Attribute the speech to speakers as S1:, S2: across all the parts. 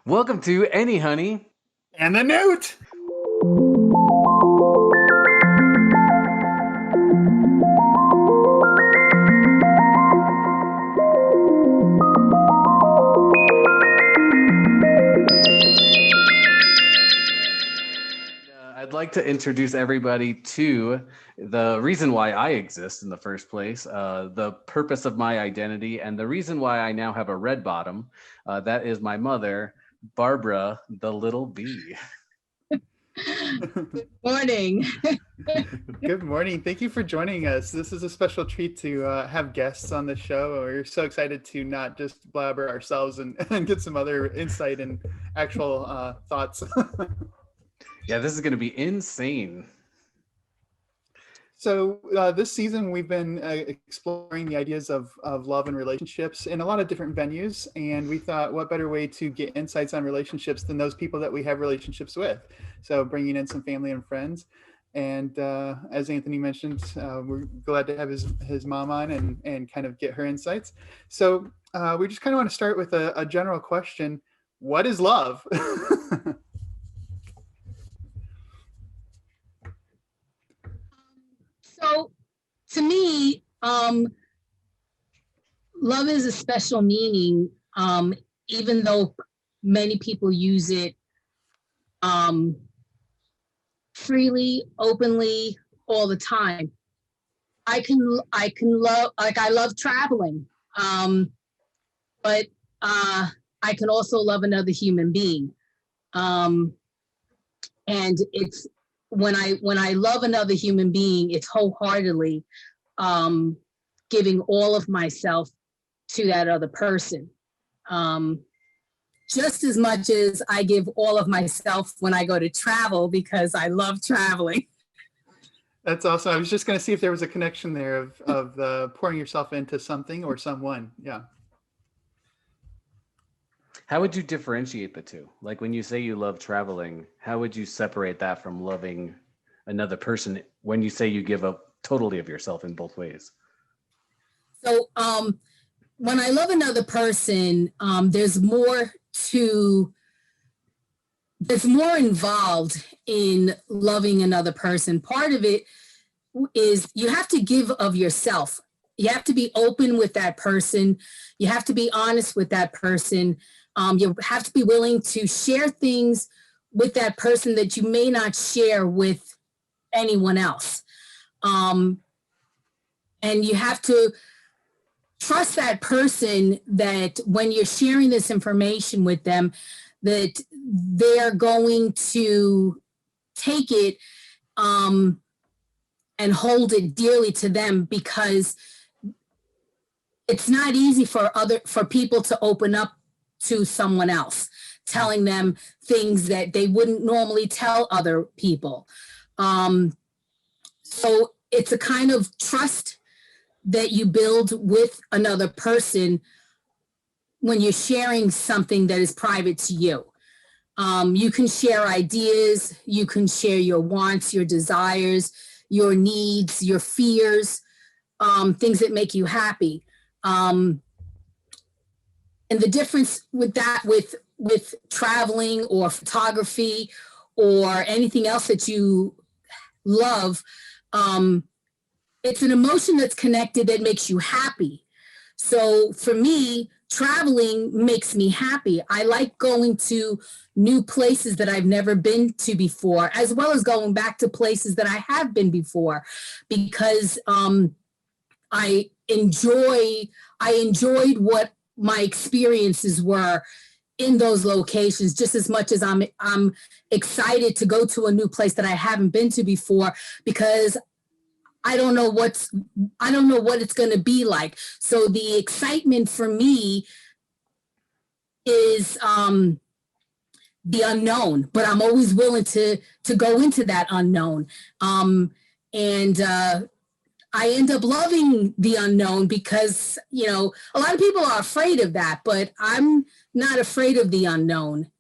S1: Welcome to Anyhoney.
S2: And the Newt.
S1: I'd like to introduce everybody to the reason why I exist in the first place, the purpose of my identity, and the reason why I now have a red bottom. That is my mother, Barbara the Little Bee.
S3: Good morning.
S2: Good morning. Thank you for joining us. This is a special treat to have guests on the show. We're so excited to not just blabber ourselves and get some other insight and actual thoughts.
S1: Yeah, this is going to be insane.
S2: So this season, we've been exploring the ideas of love and relationships in a lot of different venues. And we thought, what better way to get insights on relationships than those people that we have relationships with? So bringing in some family and friends. And as Anthony mentioned, we're glad to have his mom on and kind of get her insights. So we just kind of want to start with a general question. What is love?
S3: So to me, love is a special meaning, even though many people use it freely, openly, all the time. I can love, like I love traveling, but I can also love another human being. And it's when I love another human being, it's wholeheartedly giving all of myself to that other person. Just as much as I give all of myself when I go to travel, because I love traveling.
S2: That's awesome. I was just going to see if there was a connection there of pouring yourself into something or someone. Yeah.
S1: How would you differentiate the two? Like when you say you love traveling, how would you separate that from loving another person when you say you give up totally of yourself in both ways?
S3: So when I love another person, there's more involved in loving another person. Part of it is you have to give of yourself. You have to be open with that person. You have to be honest with that person. You have to be willing to share things with that person that you may not share with anyone else. And you have to trust that person that when you're sharing this information with them, that they're going to take it and hold it dearly to them, because it's not easy for people to open up to someone else, telling them things that they wouldn't normally tell other people. So it's a kind of trust that you build with another person when you're sharing something that is private to you. You can share ideas, you can share your wants, your desires, your needs, your fears, things that make you happy. And the difference with that, with traveling or photography or anything else that you love, it's an emotion that's connected that makes you happy. So for me, traveling makes me happy. I like going to new places that I've never been to before, as well as going back to places that I have been before, because I enjoyed what my experiences were in those locations just as much as I'm excited to go to a new place that I haven't been to before, because I don't know what it's going to be like. So the excitement for me is the unknown, but I'm always willing to go into that unknown. And I end up loving the unknown because, a lot of people are afraid of that, but I'm not afraid of the unknown.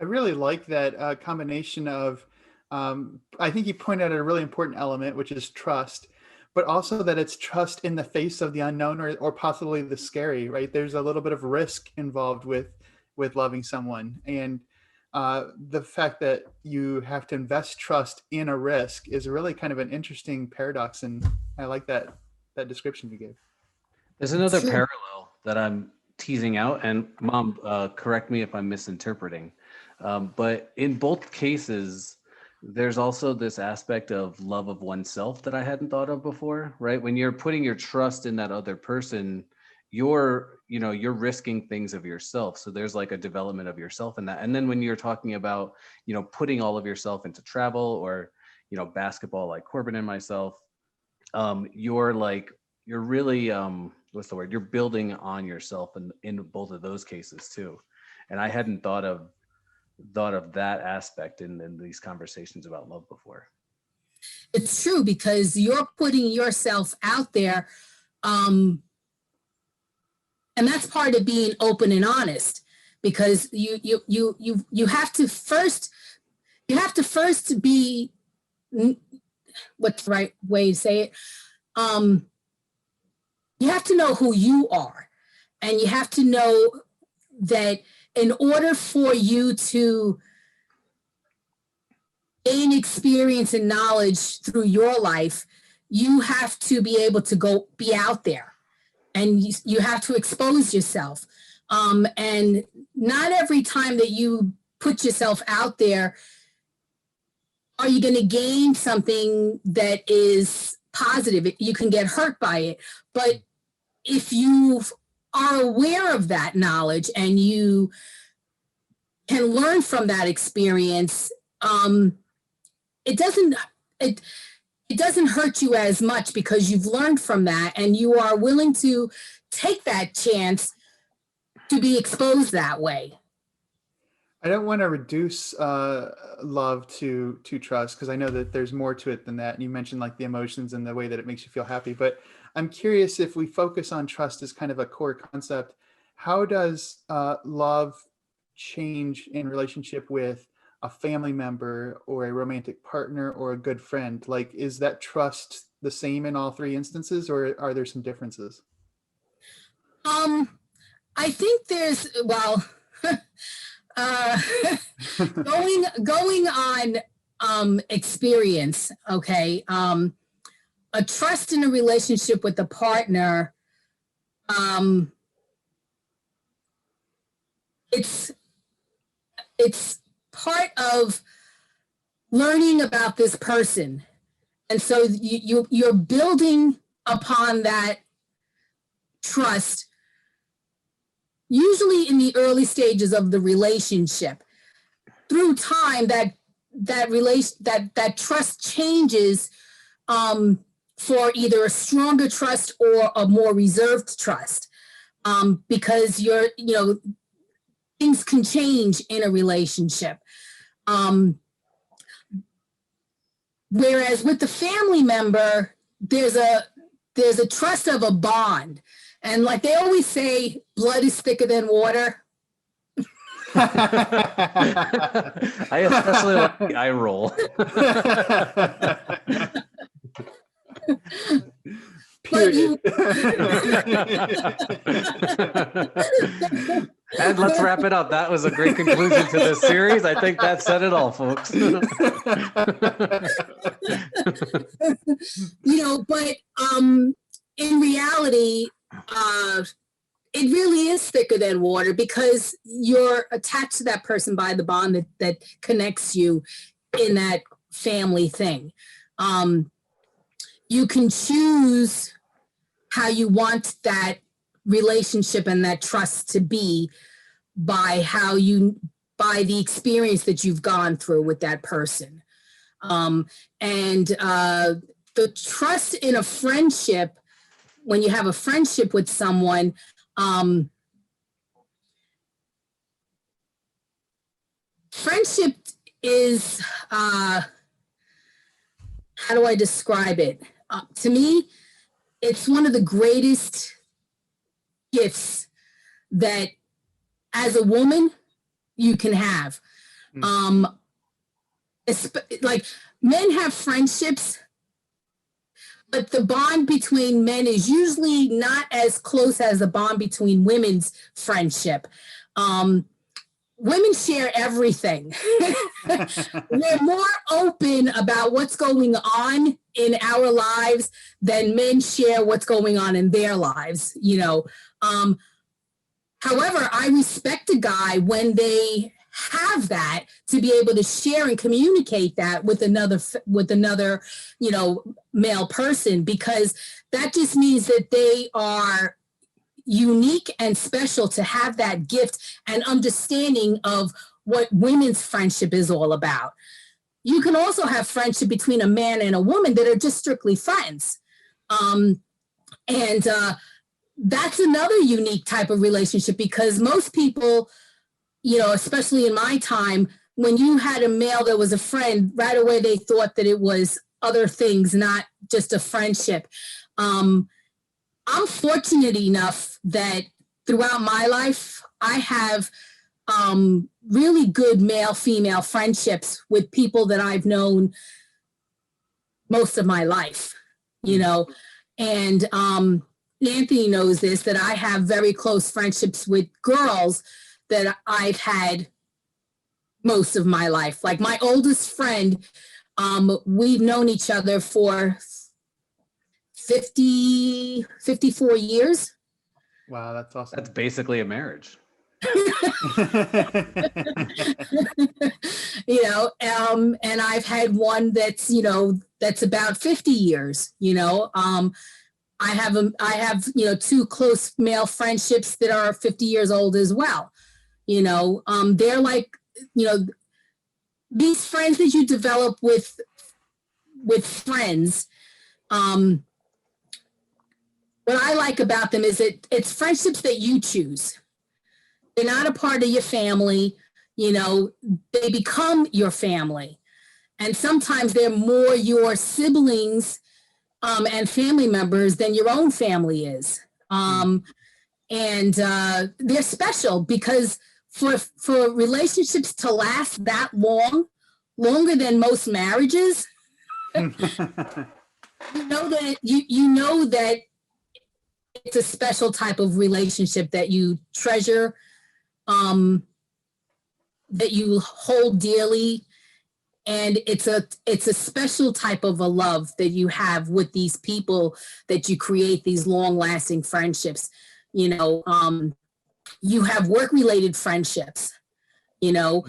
S2: I really like that combination of, I think you pointed out a really important element, which is trust, but also that it's trust in the face of the unknown or possibly the scary, right? There's a little bit of risk involved with with loving someone. And the fact that you have to invest trust in a risk is really kind of an interesting paradox. And I like that description you gave.
S1: There's another
S3: Sure.
S1: parallel that I'm teasing out, and Mom, correct me if I'm misinterpreting. But in both cases, there's also this aspect of love of oneself that I hadn't thought of before, right? When you're putting your trust in that other person, you're risking things of yourself. So there's like a development of yourself in that. And then when you're talking about, putting all of yourself into travel or, basketball, like Corbin and myself, you're really, what's the word? You're building on yourself in both of those cases too. And I hadn't thought of that aspect in these conversations about love before.
S3: It's true, because you're putting yourself out there. And that's part of being open and honest, because you have to first be, what's the right way to say it? You have to know who you are, and you have to know that in order for you to gain experience and knowledge through your life, you have to be able to be out there, and you have to expose yourself. And not every time that you put yourself out there are you going to gain something that is positive. You can get hurt by it. But if you are aware of that knowledge and you can learn from that experience, it doesn't hurt you as much, because you've learned from that and you are willing to take that chance to be exposed that way.
S2: I don't want to reduce love to trust, because I know that there's more to it than that. And you mentioned like the emotions and the way that it makes you feel happy. But I'm curious, if we focus on trust as kind of a core concept, how does love change in relationship with a family member or a romantic partner or a good friend? Like, is that trust the same in all three instances, or are there some differences?
S3: I think there's, well, going on experience, okay. A trust in a relationship with a partner, it's part of learning about this person. And so you're building upon that trust, usually in the early stages of the relationship. Through time, that trust changes for either a stronger trust or a more reserved trust, because things can change in a relationship. Whereas with the family member, there's a trust of a bond. And like they always say, blood is thicker than water.
S1: I especially like the eye roll.
S2: Period.
S1: And let's wrap it up. That was a great conclusion to this series. I think that said it all, folks.
S3: But in reality, it really is thicker than water, because you're attached to that person by the bond that connects you in that family thing. You can choose how you want that relationship and that trust to be by the experience that you've gone through with that person. And the trust in a friendship, when you have a friendship with someone, friendship is, how do I describe it? To me, it's one of the greatest gifts that as a woman you can have. Like men have friendships, but the bond between men is usually not as close as the bond between women's friendship. women share everything. We're more open about what's going on in our lives than men share what's going on in their lives, you know. However, I respect a guy when they have that to be able to share and communicate that with another, you know, male person, because that just means that they are unique and special to have that gift and understanding of what women's friendship is all about. You can also have friendship between a man and a woman that are just strictly friends. And that's another unique type of relationship, because most people, you know, especially in my time, when you had a male that was a friend, right away they thought that it was other things, not just a friendship. I'm fortunate enough that throughout my life, I have really good male-female friendships with people that I've known most of my life, you know, and Anthony knows this, that I have very close friendships with girls that I've had most of my life. Like my oldest friend, we've known each other for 54 years.
S2: Wow, that's awesome.
S1: That's basically a marriage.
S3: You know, and I've had one that's, you know, that's about 50 years, you know. I have, you know, two close male friendships that are 50 years old as well. You know, they're like, you know, these friends that you develop with friends. What I like about them is that it's friendships that you choose. They're not a part of your family, you know, they become your family. And sometimes they're more your siblings and family members than your own family is. And they're special because for relationships to last that long, longer than most marriages, you know that it's a special type of relationship that you treasure, that you hold dearly. And it's a special type of a love that you have with these people, that you create these long-lasting friendships. You know, you have work-related friendships. You know,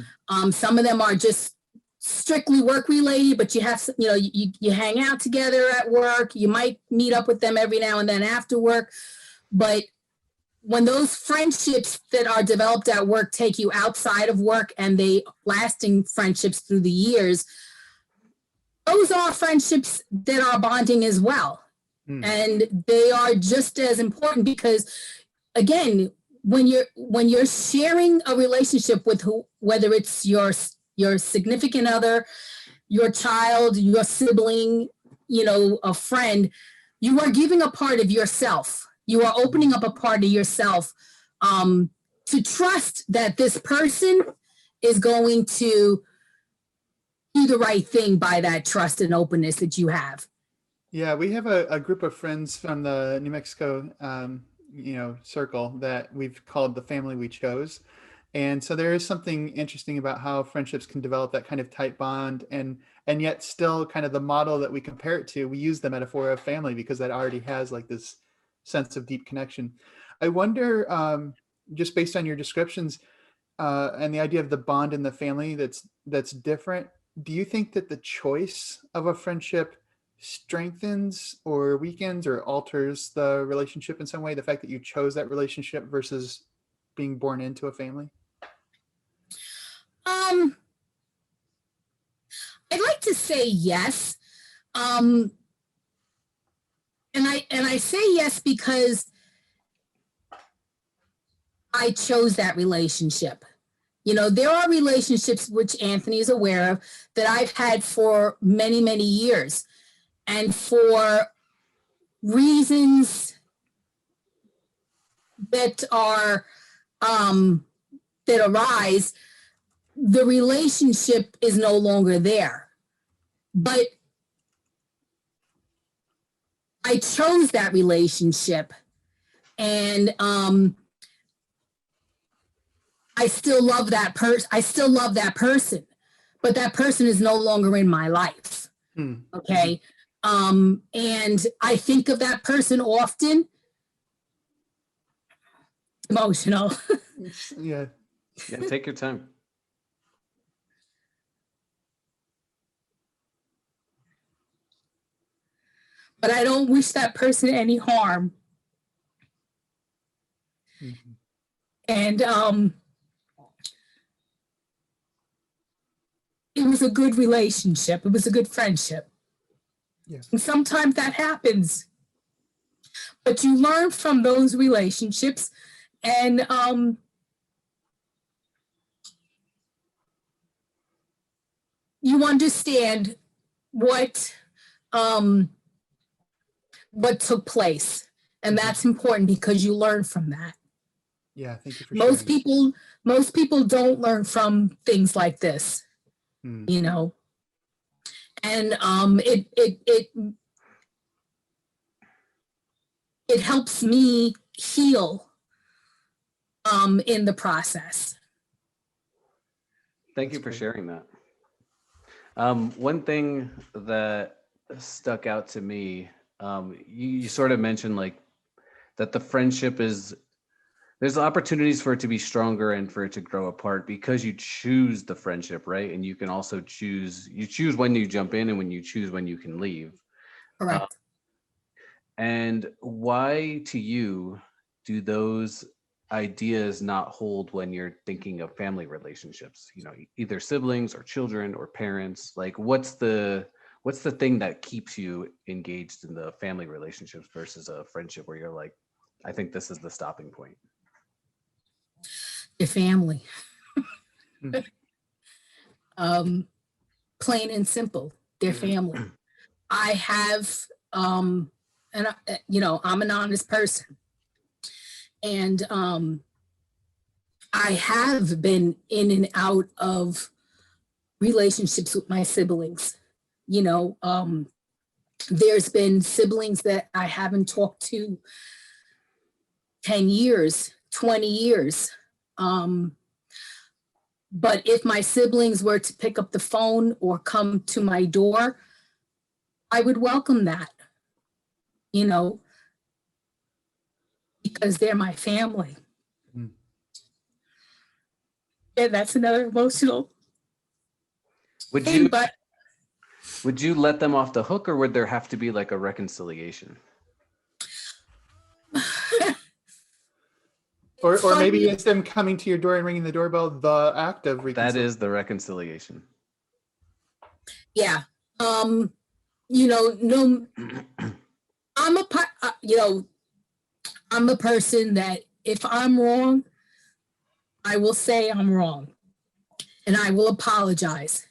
S3: some of them are just strictly work-related, but you have, you know, you hang out together at work. You might meet up with them every now and then after work. But when those friendships that are developed at work take you outside of work, and they lasting friendships through the years, those are friendships that are bonding as well. And they are just as important, because again, when you're sharing a relationship with whether it's your significant other, your child, your sibling, you know, a friend, you are giving a part of yourself. You are opening up a part of yourself to trust that this person is going to do the right thing by that trust and openness that you have.
S2: Yeah, we have a group of friends from the New Mexico, you know, circle that we've called the family we chose. And so there is something interesting about how friendships can develop that kind of tight bond, and yet still kind of the model that we compare it to, we use the metaphor of family because that already has like this sense of deep connection. I wonder, just based on your descriptions and the idea of the bond in the family that's different, do you think that the choice of a friendship strengthens or weakens or alters the relationship in some way, the fact that you chose that relationship versus being born into a family?
S3: I'd like to say yes. And I say yes because I chose that relationship. You know, there are relationships which Anthony is aware of that I've had for many, many years. And for reasons that are that arise, the relationship is no longer there. But I chose that relationship, and I I still love that person. I still love that person, but that person is no longer in my life. Okay. And I think of that person often. Emotional.
S2: Yeah.
S1: Yeah, take your time.
S3: But I don't wish that person any harm. And it was a good relationship. It was a good friendship.
S2: Yeah.
S3: And sometimes that happens. But you learn from those relationships, and you understand what took place. And that's important because you learn from that.
S2: Yeah, thank you for
S3: Most
S2: sharing.
S3: people don't learn from things like this, you know. And it helps me heal in the process.
S1: Thank you for sharing that. One thing that stuck out to me, you sort of mentioned like that the friendship is, there's opportunities for it to be stronger and for it to grow apart because you choose the friendship, right? And you can also choose when you jump in and when you choose when you can leave.
S3: Correct.
S1: And why to you do those ideas not hold when you're thinking of family relationships, you know, either siblings or children or parents? Like what's the thing that keeps you engaged in the family relationships versus a friendship where you're like, I think this is the stopping point?
S3: Your family. Plain and simple, their family. I have and I'm an honest person, and I have been in and out of relationships with my siblings. You know, there's been siblings that I haven't talked to 10 years, 20 years. But if my siblings were to pick up the phone or come to my door, I would welcome that, you know, because they're my family. Yeah, that's another emotional thing, but
S1: would you let them off the hook, or would there have to be like a reconciliation?
S2: Or maybe it's them coming to your door and ringing the doorbell, the act of reconciliation.
S1: That is the reconciliation.
S3: Yeah. No, I'm a person that if I'm wrong, I will say I'm wrong and I will apologize.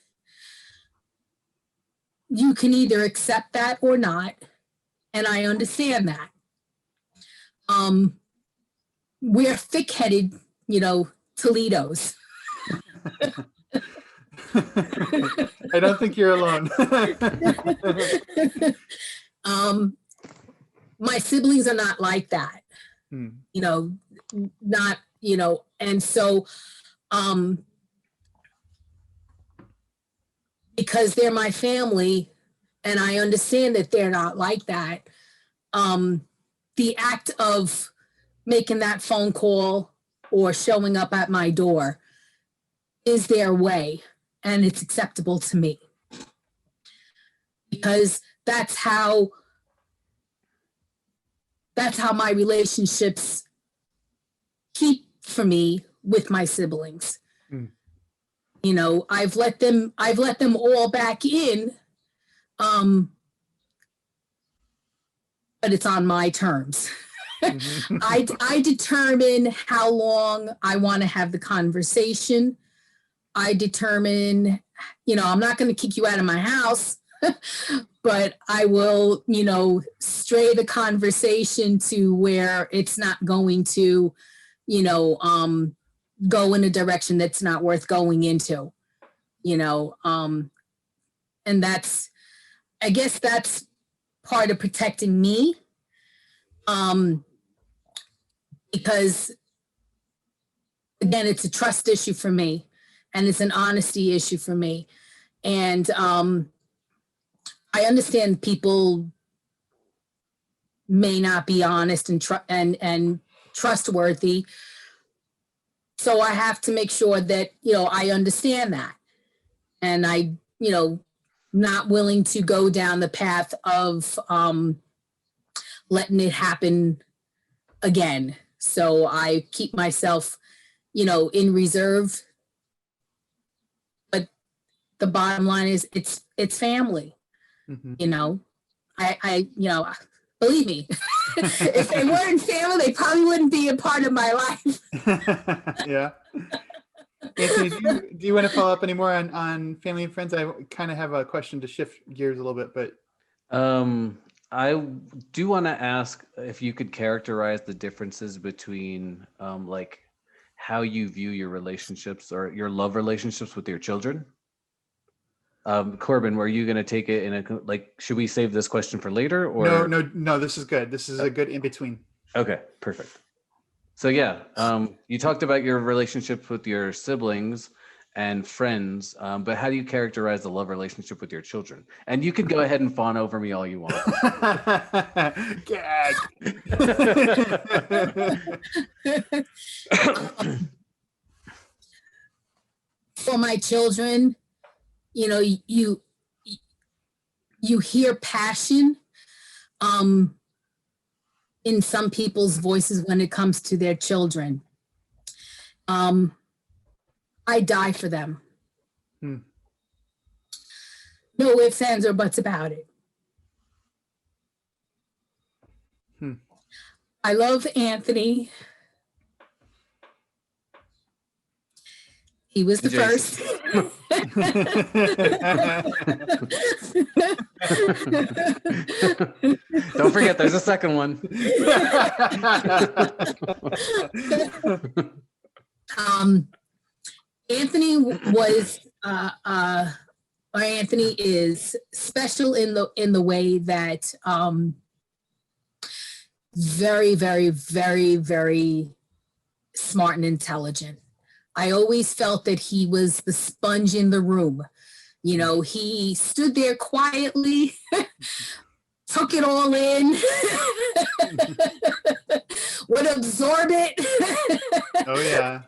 S3: You can either accept that or not, and I understand that. We're thick-headed, Toledos.
S2: I don't think you're alone.
S3: My siblings are not like that. And so because they're my family and I understand that they're not like that, the act of making that phone call or showing up at my door is their way, and it's acceptable to me because that's how my relationships keep for me with my siblings. I've let them all back in, but it's on my terms. I determine how long I want to have the conversation. I determine, I'm not going to kick you out of my house, but I will, stray the conversation to where it's not going to, go in a direction that's not worth going into, and I guess that's part of protecting me. Because again, it's a trust issue for me, and it's an honesty issue for me. And I understand people may not be honest and trustworthy. So I have to make sure that, I understand that. And I, not willing to go down the path of letting it happen again. So I keep myself, in reserve. But the bottom line is it's family. Mm-hmm. I believe me, if they weren't family, they probably wouldn't be a part of my life.
S2: Yeah. Anthony, do you want to follow up any more on family and friends? I kind of have a question to shift gears a little bit, but
S1: I do want to ask if you could characterize the differences between like how you view your relationships or your love relationships with your children. Corbin, were you going to take it in should we save this question for later or?
S2: No, this is good. This is a good in between.
S1: Okay, perfect. So yeah, you talked about your relationships with your siblings and friends, but how do you characterize the love relationship with your children? And you can go ahead and fawn over me all you want.
S2: Gag.
S3: For my children, you hear passion in some people's voices when it comes to their children. I die for them. No ifs, ands, or buts about it. I love Anthony. He was the first.
S1: Don't forget, there's a second one.
S3: Anthony was, or Anthony is special in the way that very, very, very, very smart and intelligent. I always felt that he was the sponge in the room. He stood there quietly, took it all in, would absorb it.
S2: Oh, yeah.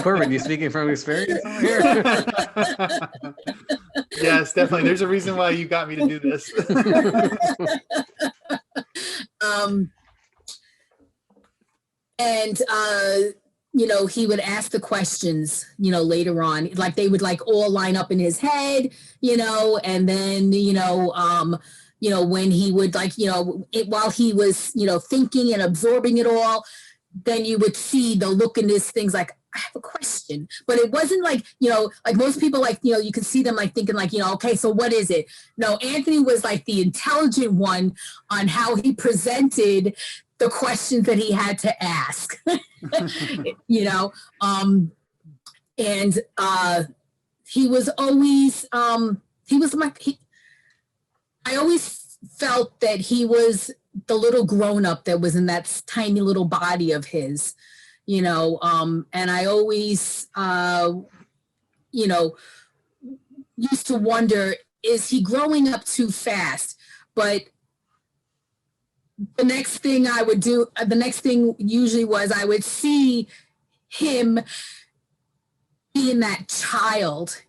S1: Corbin, you speaking from experience over here?
S2: Yes, definitely. There's a reason why you got me to do this.
S3: And, he would ask the questions, later on, like they would all line up in his head, and then, when he would while he was, thinking and absorbing it all, then you would see the look in his things like, I have a question, but it wasn't like most people you could see them thinking okay, so what is it? No, Anthony was the intelligent one on how he presented the questions that he had to ask, and he was always, I always felt that he was the little grown-up that was in that tiny little body of his, and I always, used to wonder, is he growing up too fast? But the next thing usually was I would see him being that child,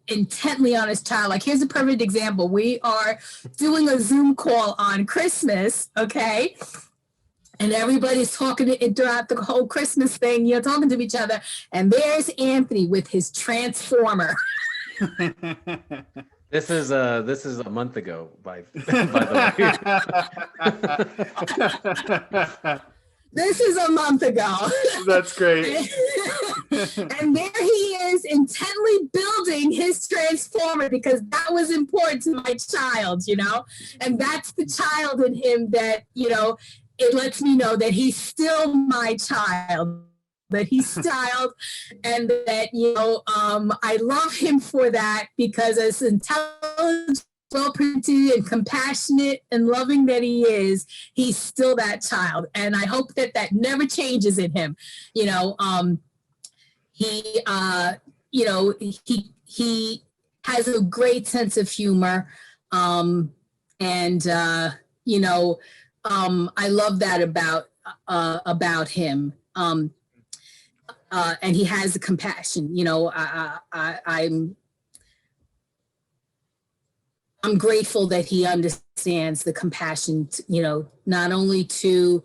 S3: intently on his child. Here's a perfect example. We are doing a Zoom call on Christmas, okay? And everybody's talking throughout the whole Christmas thing, talking to each other. And there's Anthony with his transformer.
S1: This is a month ago, by the way.
S3: This is a month ago.
S2: That's great.
S3: And there he is intently building his transformer because that was important to my child, and that's the child in him that, it lets me know that he's still my child, that he's child, and that, I love him for that because as intelligent well pretty and compassionate and loving that he is, he's still that child. And I hope that that never changes in him. You know, he has a great sense of humor. I love that about him. And he has the compassion. You know, I'm grateful that he understands the compassion, you know, not only to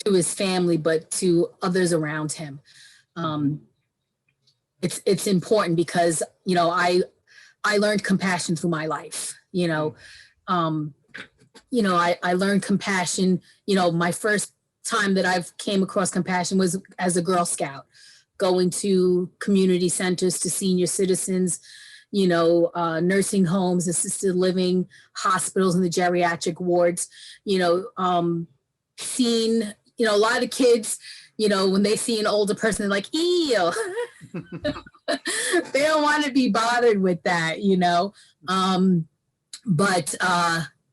S3: his family, but to others around him. It's important because, you know, I learned compassion through my life, you know. I learned compassion, you know, my first time that I've came across compassion was as a Girl Scout, going to community centers, to senior citizens, you know, nursing homes, assisted living, hospitals, and the geriatric wards, you know, seeing, you know, a lot of kids, you know, when they see an older person, they're like, ew. They don't want to be bothered with that, you know.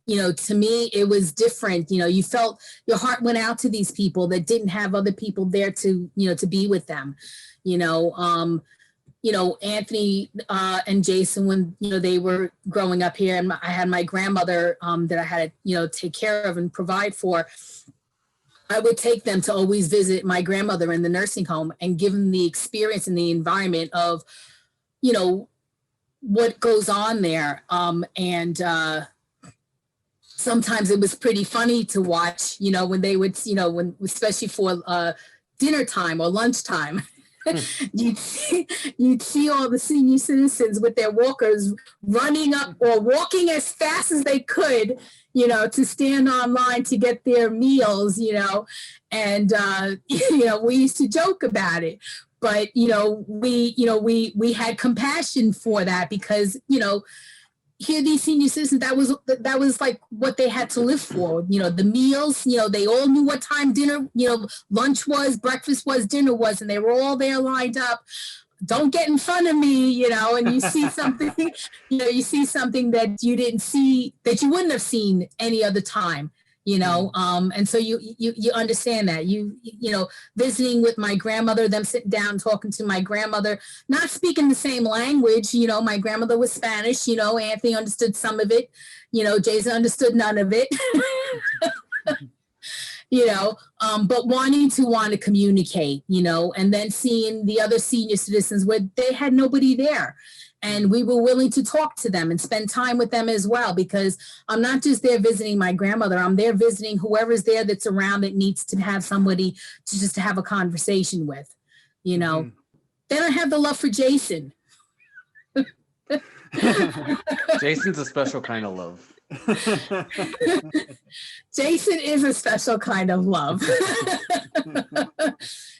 S3: You know, to me, it was different. You know, you felt your heart went out to these people that didn't have other people there to, you know, to be with them. You know, Anthony and Jason, when, you know, they were growing up here, and I had my grandmother that I had to, you know, take care of and provide for. I would take them to always visit my grandmother in the nursing home and give them the experience and the environment of, you know, what goes on there. Sometimes it was pretty funny to watch, you know, when they would, you know, when, especially for dinner time or lunchtime, you'd see all the senior citizens with their walkers running up or walking as fast as they could, you know, to stand online to get their meals, you know. And, you know, we used to joke about it. But, you know, we had compassion for that because, you know, here these senior citizens, that was like what they had to live for. You know, the meals, you know, they all knew what time dinner, you know, lunch was, breakfast was, dinner was, and they were all there lined up. Don't get in front of me, you know, and you see something, you know, you see something that you didn't see, that you wouldn't have seen any other time, you know. And so you understand that, you know, visiting with my grandmother, them sitting down talking to my grandmother, not speaking the same language, you know. My grandmother was Spanish, you know. Anthony understood some of it, you know. Jason understood none of it. You know, but wanting to communicate, you know, and then seeing the other senior citizens where they had nobody there. And we were willing to talk to them and spend time with them as well, because I'm not just there visiting my grandmother, I'm there visiting whoever's there that's around that needs to have somebody to just to have a conversation with, you know. Mm-hmm. Then I have the love for Jason.
S1: Jason's a special kind of love.
S3: Jason is a special kind of love.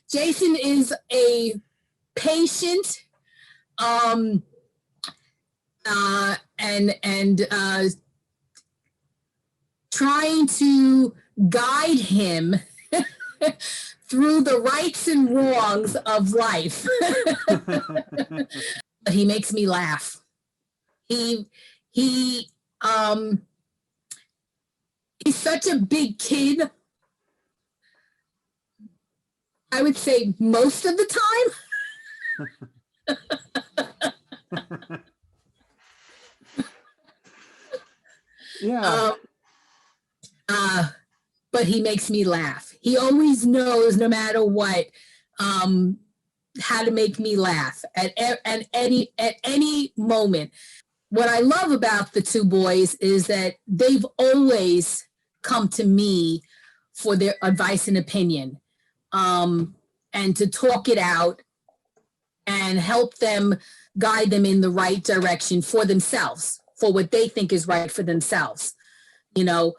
S3: Jason is a patient, trying to guide him through the rights and wrongs of life. But he makes me laugh. He's such a big kid. I would say most of the time.
S2: Yeah.
S3: But he makes me laugh. He always knows, no matter what, how to make me laugh at any moment. What I love about the two boys is that they've always come to me for their advice and opinion, and to talk it out and help them, guide them in the right direction for themselves, for what they think is right for themselves. You know,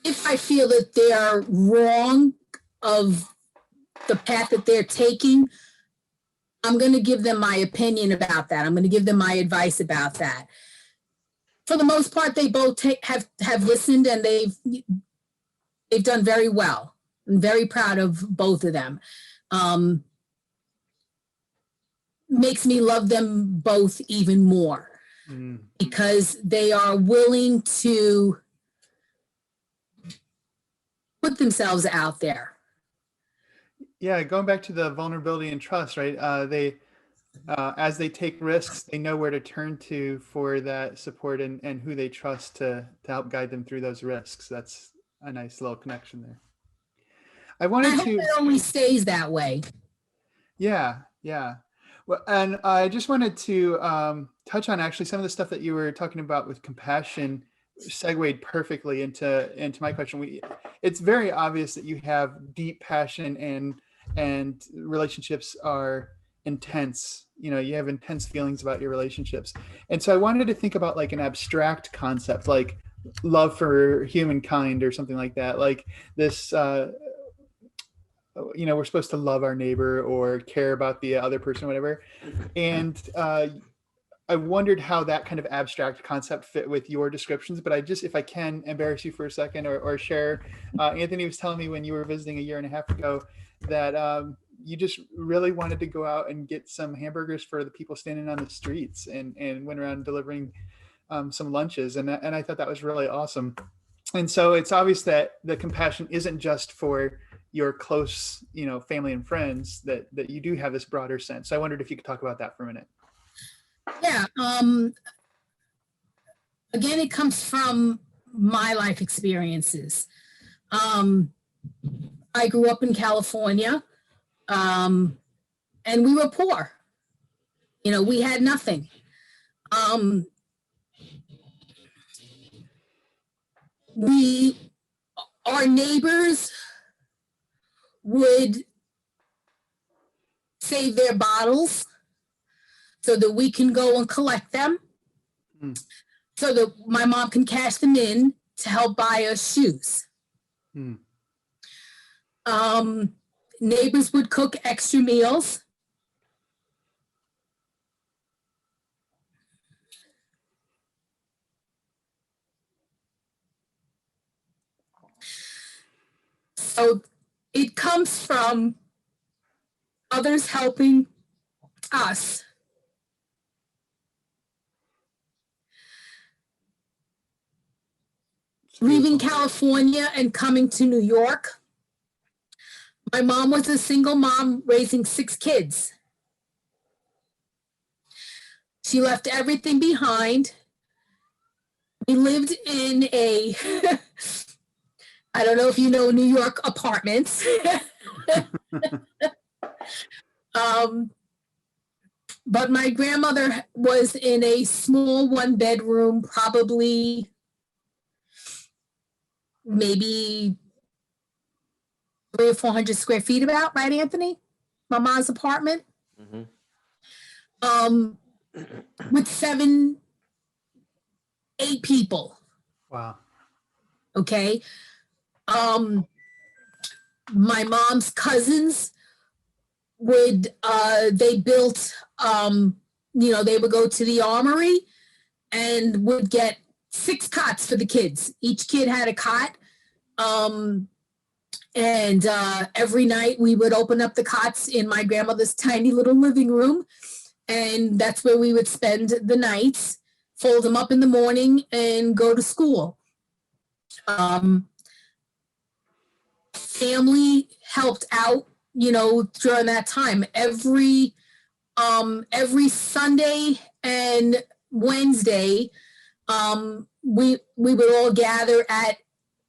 S3: if I feel that they're wrong of the path that they're taking, I'm going to give them my opinion about that. I'm going to give them my advice about that. For the most part, they both have listened, and they've done very well. I'm very proud of both of them. makes me love them both even more because they are willing to put themselves out there.
S2: Yeah, going back to the vulnerability and trust, right? They as they take risks, they know where to turn to for that support and who they trust to help guide them through those risks. That's a nice little connection there. I
S3: I hope it only stays that way.
S2: Yeah. Well, and I just wanted to touch on actually some of the stuff that you were talking about with compassion segued perfectly into my question. It's very obvious that you have deep passion and relationships are intense. You know, you have intense feelings about your relationships. And so I wanted to think about like an abstract concept, like love for humankind or something like that. Like this, we're supposed to love our neighbor or care about the other person, whatever. And I wondered how that kind of abstract concept fit with your descriptions, but if I can embarrass you for a second or share, Anthony was telling me when you were visiting a year and a half ago that you just really wanted to go out and get some hamburgers for the people standing on the streets and went around delivering some lunches. And I thought that was really awesome. And so it's obvious that the compassion isn't just for your close, family and friends, that you do have this broader sense. So I wondered if you could talk about that for a minute.
S3: Yeah. Again, it comes from my life experiences. I grew up in California, and we were poor. We had nothing. Our neighbors would save their bottles so that we can go and collect them, so that my mom can cash them in to help buy us shoes. Neighbors would cook extra meals. So it comes from others helping us. Leaving California and coming to New York. My mom was a single mom raising 6 kids. She left everything behind. We lived in a, I don't know if you know New York apartments. But my grandmother was in a small 1-bedroom, probably maybe 300 or 400 square feet about, right, Anthony? My mom's apartment. With 7, 8 people.
S2: Wow.
S3: Okay. My mom's cousins would, they built, they would go to the armory and would get 6 cots for the kids. Each kid had a cot. And every night we would open up the cots in my grandmother's tiny little living room. And that's where we would spend the nights, fold them up in the morning and go to school. Family helped out, during that time. Every Sunday and Wednesday, we would all gather at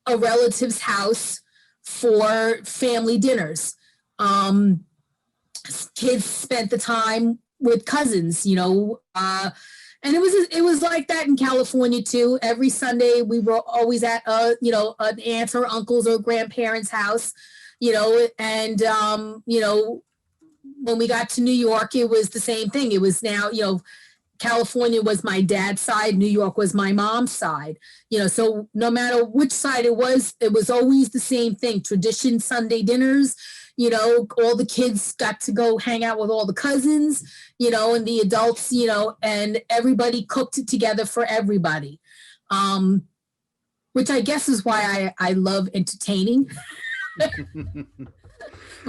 S3: a relative's house for family dinners. Kids spent the time with cousins, and it was like that in California too. Every Sunday we were always at an aunt or uncle's or grandparents' house, and when we got to New York, it was the same thing. It was now, California was my dad's side, New York was my mom's side, so no matter which side it was always the same thing. Tradition Sunday dinners, all the kids got to go hang out with all the cousins, and the adults, and everybody cooked together for everybody, which I guess is why I love entertaining.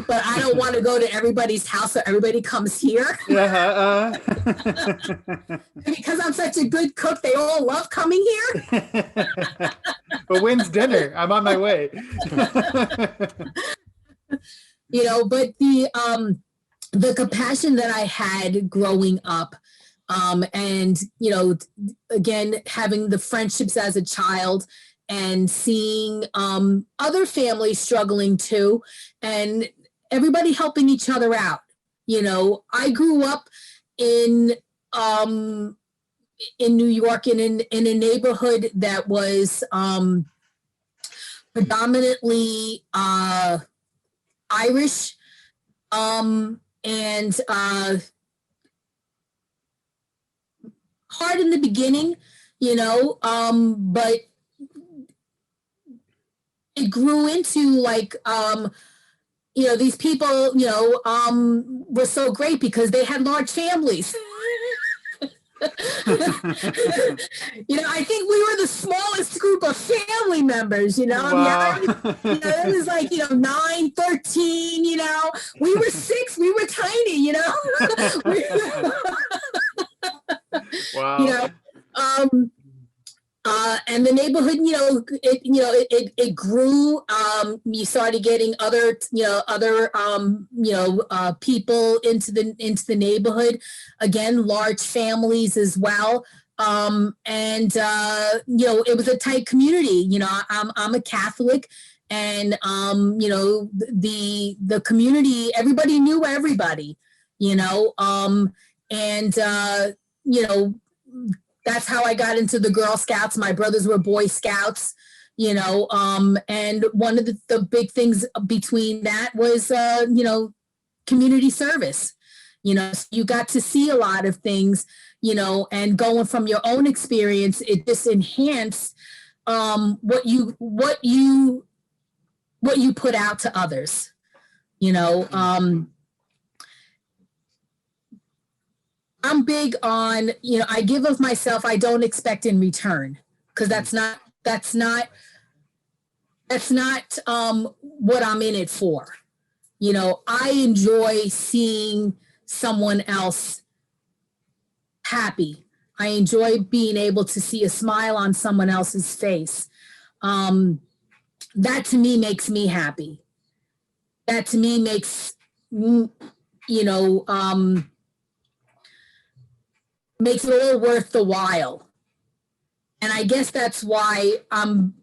S3: but I don't want to go to everybody's house so everybody comes here. Because I'm such a good cook, they all love coming here.
S2: But when's dinner? I'm on my way.
S3: You know, but the compassion that I had growing up, and, you know, again, having the friendships as a child and seeing other families struggling too, and everybody helping each other out. You know, I grew up in New York in a neighborhood that was predominantly Irish, and hard in the beginning, you know, but it grew into like, you know, these people, you know, were so great because they had large families. You know, I think we were the smallest group of family members, you know.
S2: Wow.
S3: You know, it was like, you know, 9, 13, you know. We were 6, we were tiny, you know.
S2: Wow.
S3: You know, and the neighborhood, it grew. You started getting other people into the neighborhood. Again, large families as well. It was a tight community. You know, I'm a Catholic, and the community, everybody knew everybody. You know, that's how I got into the Girl Scouts. My brothers were Boy Scouts, you know, and one of the big things between that was, community service. You know, so you got to see a lot of things, you know, and going from your own experience, it just enhanced what you put out to others, you know. I'm big on, you know, I give of myself, I don't expect in return, because that's not what I'm in it for. You know, I enjoy seeing someone else happy. I enjoy being able to see a smile on someone else's face. That to me makes me happy. That to me makes, makes it all worth the while. And I guess that's why I'm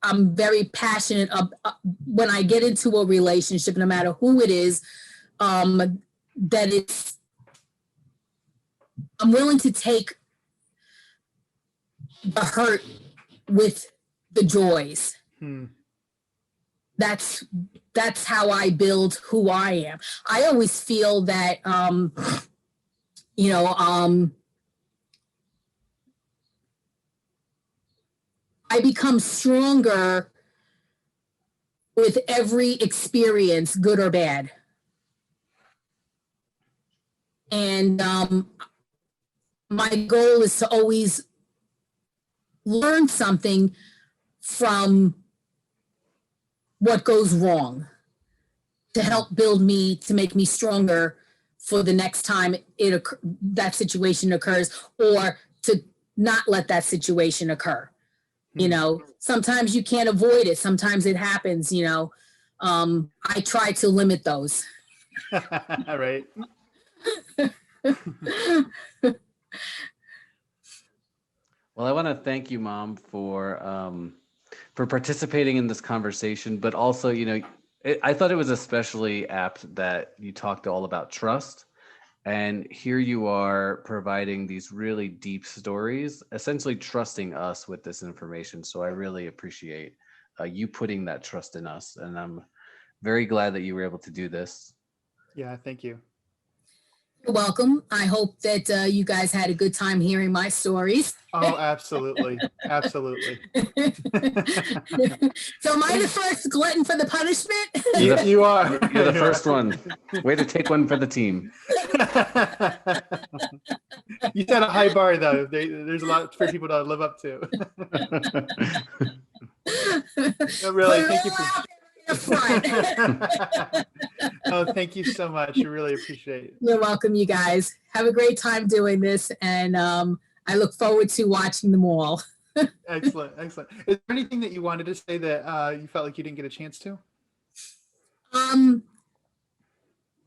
S3: very passionate when I get into a relationship, no matter who it is, that I'm willing to take the hurt with the joys. That's how I build who I am. I always feel that, I become stronger with every experience, good or bad. And my goal is to always learn something from what goes wrong to help build me, to make me stronger for the next time that situation occurs, or to not let that situation occur. You know, sometimes you can't avoid it. Sometimes it happens, you know. I try to limit those.
S2: All right.
S1: Well, I want to thank you, Mom, for participating in this conversation, but also, you know, I thought it was especially apt that you talked all about trust. And here you are providing these really deep stories, essentially trusting us with this information. So I really appreciate you putting that trust in us. And I'm very glad that you were able to do this.
S2: Yeah, thank you.
S3: You're welcome. I hope that you guys had a good time hearing my stories.
S2: Oh, absolutely. Absolutely.
S3: So am I the first glutton for the punishment?
S2: You are.
S1: You're the first one. Way to take one for the team.
S2: You set a high bar, though. There's a lot for people to live up to. No, really, thank you for.
S3: the front.
S2: Oh, thank you so much. I really appreciate it.
S3: You're welcome, you guys. Have a great time doing this, and I look forward to watching them all.
S2: Excellent, excellent. Is there anything that you wanted to say that you felt like you didn't get a chance to?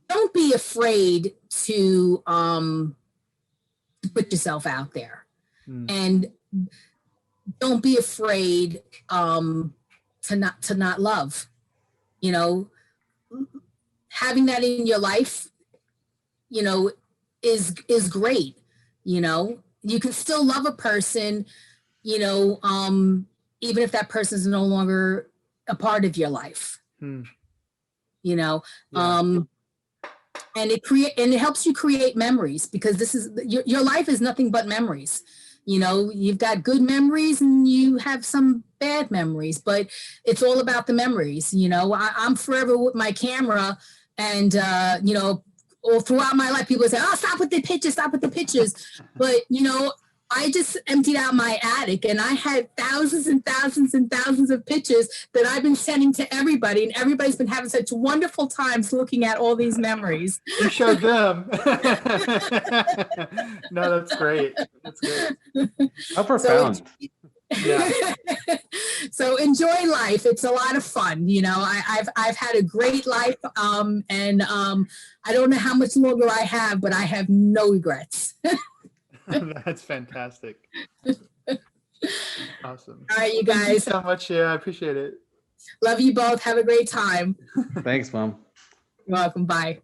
S3: Don't be afraid to put yourself out there, and don't be afraid to not love. You know, having that in your life, you know, is great. You know, you can still love a person, you know, even if that person is no longer a part of your life. You know,
S2: Yeah.
S3: and it helps you create memories, because this is your life is nothing but memories. You know, you've got good memories and you have some bad memories, but it's all about the memories. You know, I'm forever with my camera, and you know, all throughout my life, people say, "Oh, stop with the pictures, stop with the pictures." But you know, I just emptied out my attic, and I had thousands and thousands and thousands of pictures that I've been sending to everybody, and everybody's been having such wonderful times looking at all these memories.
S2: You showed them. No, that's great. That's great.
S1: How profound.
S2: Yeah.
S3: So enjoy life. It's a lot of fun. You know, I've had a great life, and I don't know how much longer I have, but I have no regrets.
S2: That's fantastic. Awesome.
S3: All right, you
S2: Thank you
S3: guys.
S2: so much. Yeah, I appreciate it.
S3: Love you both. Have a great time.
S1: Thanks, Mom.
S3: You're welcome. Bye.